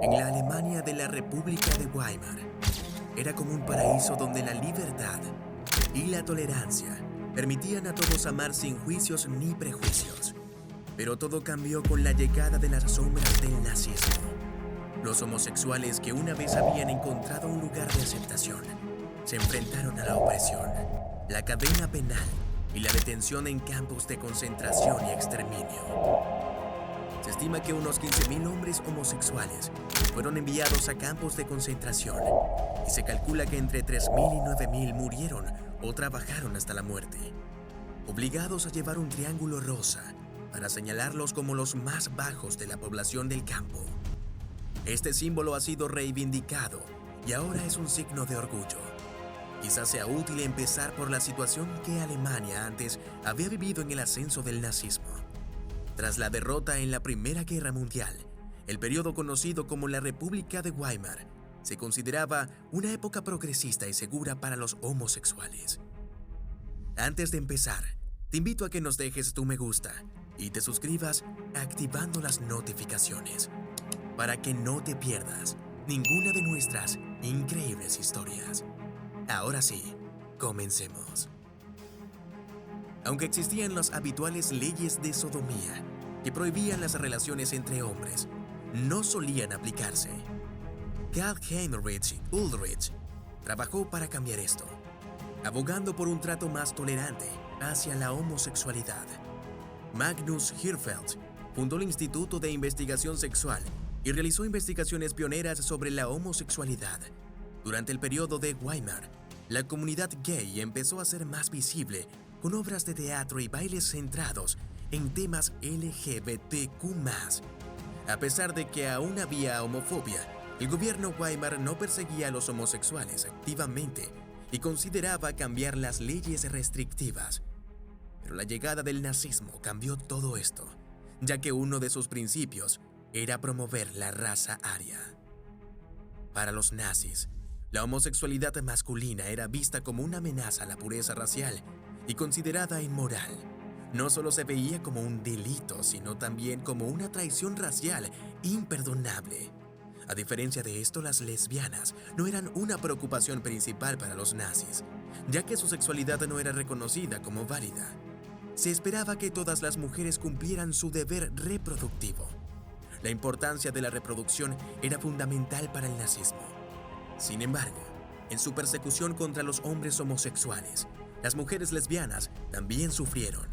En la Alemania de la República de Weimar, era como un paraíso donde la libertad y la tolerancia permitían a todos amar sin juicios ni prejuicios. Pero todo cambió con la llegada de las sombras del nazismo. Los homosexuales que una vez habían encontrado un lugar de aceptación se enfrentaron a la opresión, la cadena penal y la detención en campos de concentración y exterminio. Se estima que unos 15.000 hombres homosexuales fueron enviados a campos de concentración y se calcula que entre 3.000 y 9.000 murieron o trabajaron hasta la muerte, obligados a llevar un triángulo rosa para señalarlos como los más bajos de la población del campo. Este símbolo ha sido reivindicado y ahora es un signo de orgullo. Quizás sea útil empezar por la situación que Alemania antes había vivido en el ascenso del nazismo. Tras la derrota en la Primera Guerra Mundial, el periodo conocido como la República de Weimar se consideraba una época progresista y segura para los homosexuales. Antes de empezar, te invito a que nos dejes tu me gusta y te suscribas activando las notificaciones para que no te pierdas ninguna de nuestras increíbles historias. Ahora sí, comencemos. Aunque existían las habituales leyes de sodomía que prohibían las relaciones entre hombres, no solían aplicarse. Karl-Heinrich Ulrich trabajó para cambiar esto, abogando por un trato más tolerante hacia la homosexualidad. Magnus Hirschfeld fundó el Instituto de Investigación Sexual y realizó investigaciones pioneras sobre la homosexualidad. Durante el periodo de Weimar, la comunidad gay empezó a ser más visible con obras de teatro y bailes centrados en temas LGBTQ+. A pesar de que aún había homofobia, el gobierno Weimar no perseguía a los homosexuales activamente y consideraba cambiar las leyes restrictivas. Pero la llegada del nazismo cambió todo esto, ya que uno de sus principios era promover la raza aria. Para los nazis, la homosexualidad masculina era vista como una amenaza a la pureza racial y considerada inmoral. No solo se veía como un delito, sino también como una traición racial imperdonable. A diferencia de esto, las lesbianas no eran una preocupación principal para los nazis, ya que su sexualidad no era reconocida como válida. Se esperaba que todas las mujeres cumplieran su deber reproductivo. La importancia de la reproducción era fundamental para el nazismo. Sin embargo, en su persecución contra los hombres homosexuales, las mujeres lesbianas también sufrieron.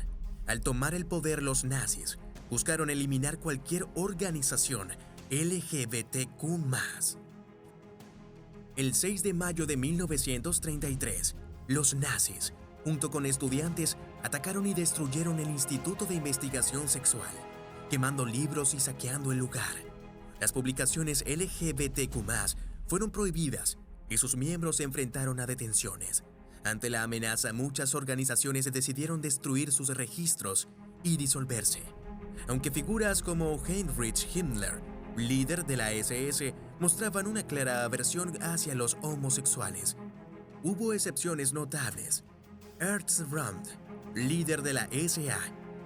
Al tomar el poder, los nazis buscaron eliminar cualquier organización LGBTQ+. El 6 de mayo de 1933, los nazis, junto con estudiantes, atacaron y destruyeron el Instituto de Investigación Sexual, quemando libros y saqueando el lugar. Las publicaciones LGBTQ+ fueron prohibidas y sus miembros se enfrentaron a detenciones. Ante la amenaza, muchas organizaciones decidieron destruir sus registros y disolverse. Aunque figuras como Heinrich Himmler, líder de la SS, mostraban una clara aversión hacia los homosexuales, hubo excepciones notables. Ernst Röhm, líder de la SA,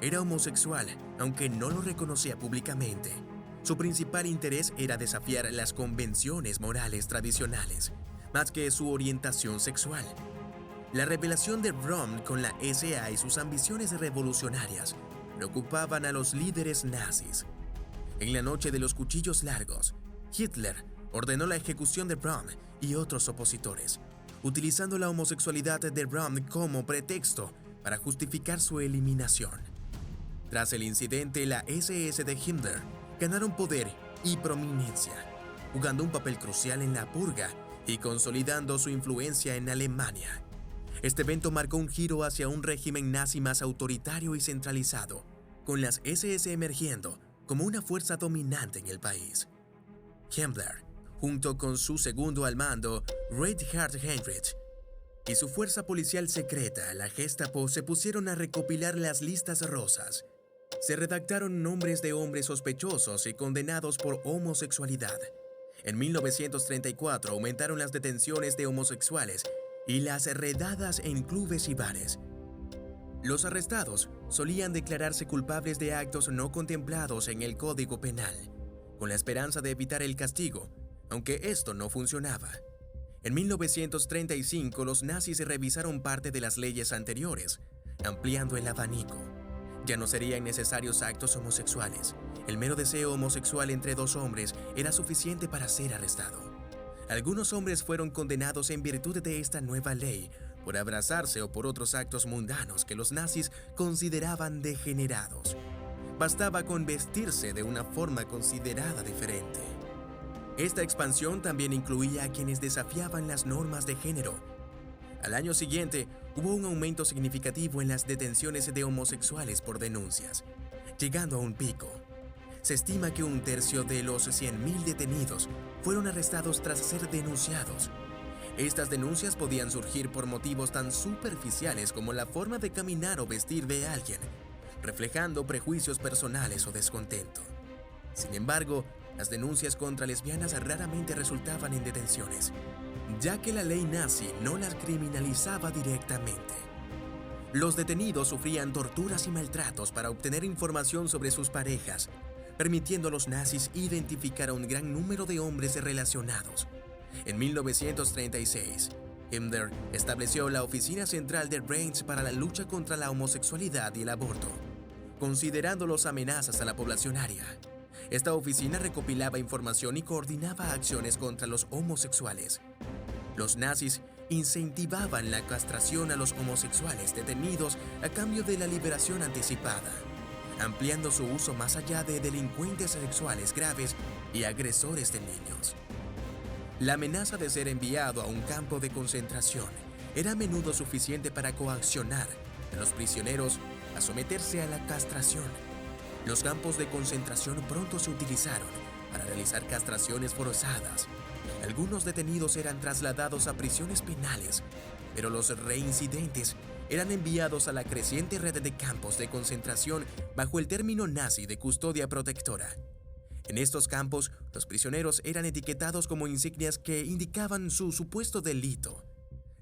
era homosexual, aunque no lo reconocía públicamente. Su principal interés era desafiar las convenciones morales tradicionales, más que su orientación sexual. La revelación de Röhm con la SA y sus ambiciones revolucionarias preocupaban a los líderes nazis. En la noche de los cuchillos largos, Hitler ordenó la ejecución de Röhm y otros opositores, utilizando la homosexualidad de Röhm como pretexto para justificar su eliminación. Tras el incidente, la SS de Himmler ganaron poder y prominencia, jugando un papel crucial en la purga y consolidando su influencia en Alemania. Este evento marcó un giro hacia un régimen nazi más autoritario y centralizado, con las SS emergiendo como una fuerza dominante en el país. Himmler, junto con su segundo al mando, Reinhard Heinrich, y su fuerza policial secreta, la Gestapo, se pusieron a recopilar las listas rosas. Se redactaron nombres de hombres sospechosos y condenados por homosexualidad. En 1934 aumentaron las detenciones de homosexuales y las redadas en clubes y bares. Los arrestados solían declararse culpables de actos no contemplados en el Código Penal. con la esperanza de evitar el castigo, aunque esto no funcionaba. En 1935 los nazis revisaron parte de las leyes anteriores, ampliando el abanico. Ya no serían necesarios actos homosexuales. El mero deseo homosexual entre dos hombres era suficiente para ser arrestado. Algunos hombres fueron condenados en virtud de esta nueva ley por abrazarse o por otros actos mundanos que los nazis consideraban degenerados. Bastaba con vestirse de una forma considerada diferente. Esta expansión también incluía a quienes desafiaban las normas de género. Al año siguiente, hubo un aumento significativo en las detenciones de homosexuales por denuncias, llegando a un pico. Se estima que un tercio de los 100.000 detenidos fueron arrestados tras ser denunciados. Estas denuncias podían surgir por motivos tan superficiales como la forma de caminar o vestir de alguien, reflejando prejuicios personales o descontento. Sin embargo, las denuncias contra lesbianas raramente resultaban en detenciones, ya que la ley nazi no las criminalizaba directamente. Los detenidos sufrían torturas y maltratos para obtener información sobre sus parejas, permitiendo a los nazis identificar a un gran número de hombres relacionados. En 1936, Himmler estableció la Oficina Central de Reichs para la lucha contra la homosexualidad y el aborto, considerándolos amenazas a la población aria. Esta oficina recopilaba información y coordinaba acciones contra los homosexuales. Los nazis incentivaban la castración a los homosexuales detenidos a cambio de la liberación anticipada, ampliando su uso más allá de delincuentes sexuales graves y agresores de niños. La amenaza de ser enviado a un campo de concentración era a menudo suficiente para coaccionar a los prisioneros a someterse a la castración. Los campos de concentración pronto se utilizaron para realizar castraciones forzadas. Algunos detenidos eran trasladados a prisiones penales, pero los reincidentes eran enviados a la creciente red de campos de concentración bajo el término nazi de custodia protectora. En estos campos, los prisioneros eran etiquetados como insignias que indicaban su supuesto delito.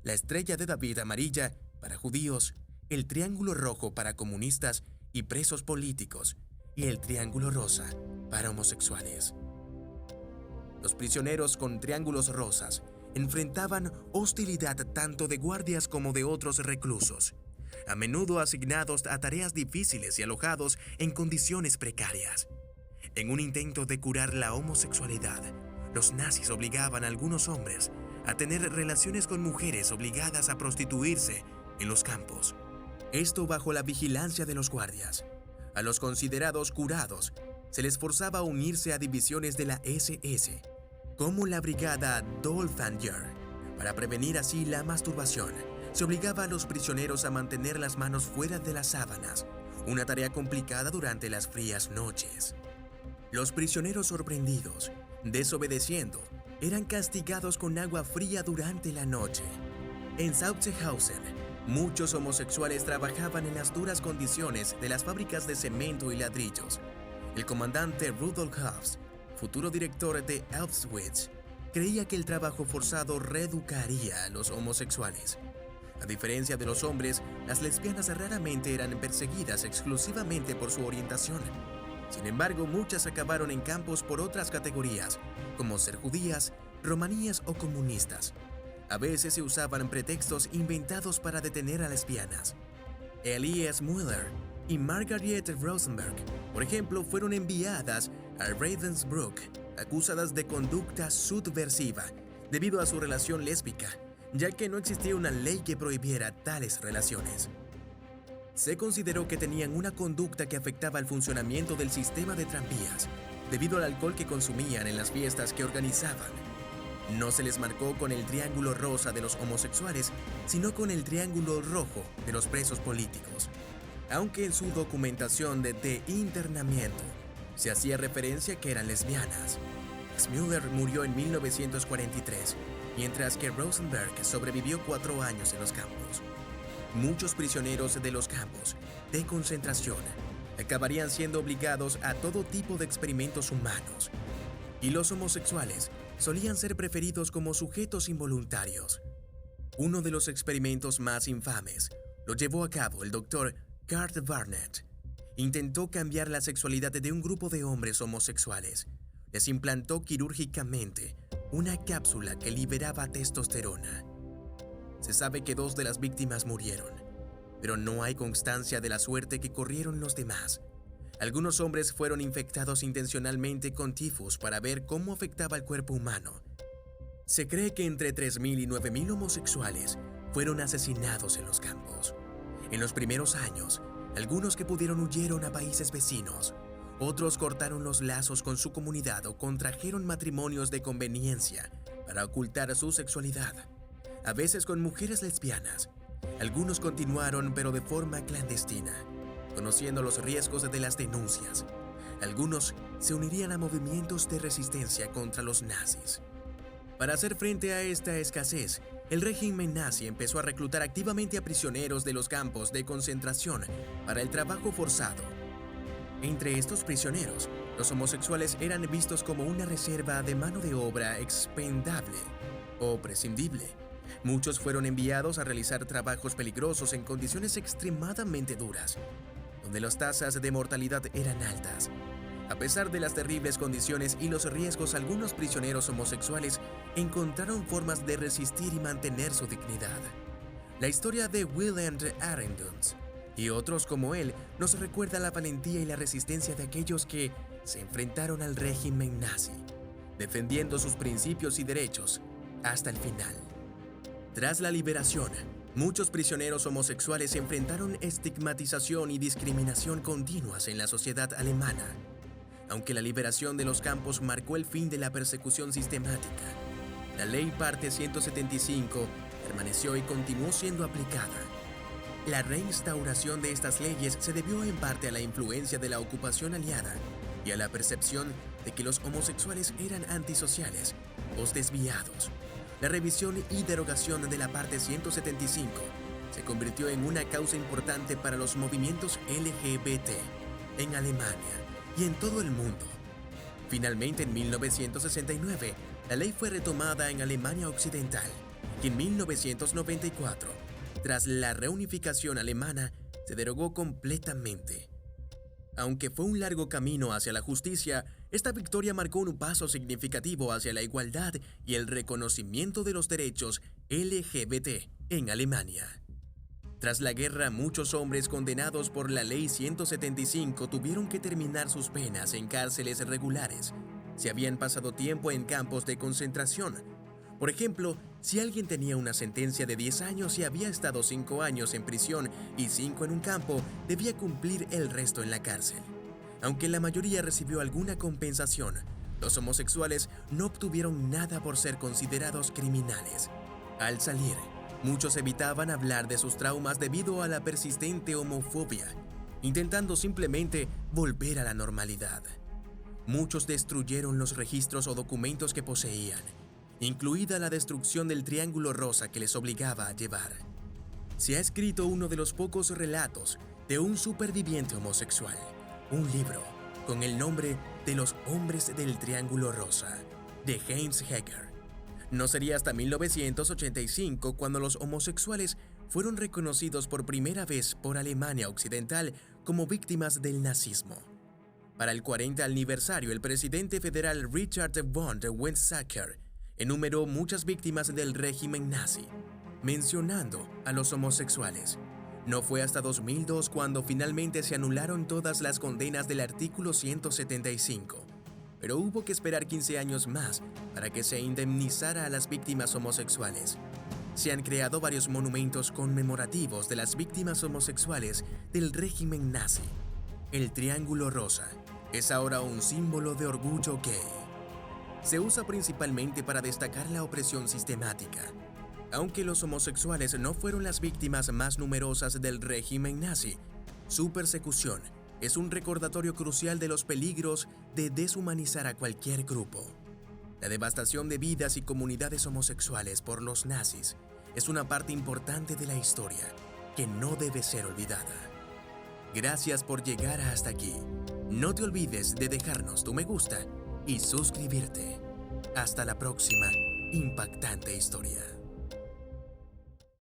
La estrella de David amarilla para judíos, el triángulo rojo para comunistas y presos políticos, y el triángulo rosa para homosexuales. Los prisioneros con triángulos rosas enfrentaban hostilidad tanto de guardias como de otros reclusos, a menudo asignados a tareas difíciles y alojados en condiciones precarias. En un intento de curar la homosexualidad, los nazis obligaban a algunos hombres a tener relaciones con mujeres obligadas a prostituirse en los campos. Esto bajo la vigilancia de los guardias. A los considerados curados se les forzaba a unirse a divisiones de la SS, como la brigada Dolphanger, para prevenir así la masturbación. Se obligaba a los prisioneros a mantener las manos fuera de las sábanas, una tarea complicada durante las frías noches. Los prisioneros sorprendidos, desobedeciendo, eran castigados con agua fría durante la noche. En Sachsenhausen, muchos homosexuales trabajaban en las duras condiciones de las fábricas de cemento y ladrillos. El comandante Rudolf Höss, futuro director de Auschwitz, creía que el trabajo forzado reeducaría a los homosexuales. A diferencia de los hombres, las lesbianas raramente eran perseguidas exclusivamente por su orientación. Sin embargo, muchas acabaron en campos por otras categorías, como ser judías, romaníes o comunistas. A veces se usaban pretextos inventados para detener a lesbianas. Elias Müller y Margaret Rosenberg, por ejemplo, fueron enviadas a Ravensbrück, acusadas de conducta subversiva debido a su relación lésbica, ya que no existía una ley que prohibiera tales relaciones. Se consideró que tenían una conducta que afectaba el funcionamiento del sistema de tranvías, debido al alcohol que consumían en las fiestas que organizaban. No se les marcó con el triángulo rosa de los homosexuales, sino con el triángulo rojo de los presos políticos, aunque en su documentación de internamiento se hacía referencia que eran lesbianas. Müller murió en 1943, mientras que Rosenberg sobrevivió 4 años en los campos. Muchos prisioneros de los campos de concentración acabarían siendo obligados a todo tipo de experimentos humanos, y los homosexuales solían ser preferidos como sujetos involuntarios. Uno de los experimentos más infames lo llevó a cabo el Dr. Kurt Barnett. Intentó cambiar la sexualidad de un grupo de hombres homosexuales. les implantó quirúrgicamente una cápsula que liberaba testosterona. Se sabe que 2 de las víctimas murieron, pero no hay constancia de la suerte que corrieron los demás. Algunos hombres fueron infectados intencionalmente con tifus para ver cómo afectaba el cuerpo humano. Se cree que entre 3.000 y 9.000 homosexuales fueron asesinados en los campos. En los primeros años, algunos que pudieron huyeron a países vecinos. Otros cortaron los lazos con su comunidad o contrajeron matrimonios de conveniencia para ocultar su sexualidad, a veces con mujeres lesbianas. Algunos continuaron, pero de forma clandestina, conociendo los riesgos de las denuncias. Algunos se unirían a movimientos de resistencia contra los nazis. Para hacer frente a esta escasez, el régimen nazi empezó a reclutar activamente a prisioneros de los campos de concentración para el trabajo forzado. Entre estos prisioneros, los homosexuales eran vistos como una reserva de mano de obra expendable o prescindible. Muchos fueron enviados a realizar trabajos peligrosos en condiciones extremadamente duras, donde las tasas de mortalidad eran altas. A pesar de las terribles condiciones y los riesgos, algunos prisioneros homosexuales encontraron formas de resistir y mantener su dignidad. La historia de Wilhelm Arendtz y otros como él nos recuerda la valentía y la resistencia de aquellos que se enfrentaron al régimen nazi, defendiendo sus principios y derechos hasta el final. Tras la liberación, muchos prisioneros homosexuales enfrentaron estigmatización y discriminación continuas en la sociedad alemana. Aunque la liberación de los campos marcó el fin de la persecución sistemática, la Ley Parte 175 permaneció y continuó siendo aplicada. La reinstauración de estas leyes se debió en parte a la influencia de la ocupación aliada y a la percepción de que los homosexuales eran antisociales o desviados. La revisión y derogación de la Parte 175 se convirtió en una causa importante para los movimientos LGBT en Alemania y en todo el mundo. Finalmente, en 1969, la ley fue retomada en Alemania Occidental y en 1994, tras la reunificación alemana, se derogó completamente. Aunque fue un largo camino hacia la justicia, esta victoria marcó un paso significativo hacia la igualdad y el reconocimiento de los derechos LGBT en Alemania. Tras la guerra, muchos hombres condenados por la Ley 175 tuvieron que terminar sus penas en cárceles regulares si habían pasado tiempo en campos de concentración. Por ejemplo, si alguien tenía una sentencia de 10 años y había estado 5 años en prisión y 5 en un campo, debía cumplir el resto en la cárcel. Aunque la mayoría recibió alguna compensación, los homosexuales no obtuvieron nada por ser considerados criminales. Al salir, muchos evitaban hablar de sus traumas debido a la persistente homofobia, intentando simplemente volver a la normalidad. Muchos destruyeron los registros o documentos que poseían, incluida la destrucción del triángulo rosa que les obligaba a llevar. Se ha escrito uno de los pocos relatos de un superviviente homosexual, un libro con el nombre de Los Hombres del Triángulo Rosa, de Heinz Heger. No sería hasta 1985 cuando los homosexuales fueron reconocidos por primera vez por Alemania Occidental como víctimas del nazismo. Para el 40 aniversario, el presidente federal Richard von Weizsäcker enumeró muchas víctimas del régimen nazi, mencionando a los homosexuales. No fue hasta 2002 cuando finalmente se anularon todas las condenas del artículo 175, pero hubo que esperar 15 años más para que se indemnizara a las víctimas homosexuales. Se han creado varios monumentos conmemorativos de las víctimas homosexuales del régimen nazi. El Triángulo Rosa es ahora un símbolo de orgullo gay. Se usa principalmente para destacar la opresión sistemática. Aunque los homosexuales no fueron las víctimas más numerosas del régimen nazi, su persecución es un recordatorio crucial de los peligros de deshumanizar a cualquier grupo. La devastación de vidas y comunidades homosexuales por los nazis es una parte importante de la historia que no debe ser olvidada. Gracias por llegar hasta aquí. No te olvides de dejarnos tu me gusta y suscribirte. Hasta la próxima impactante historia.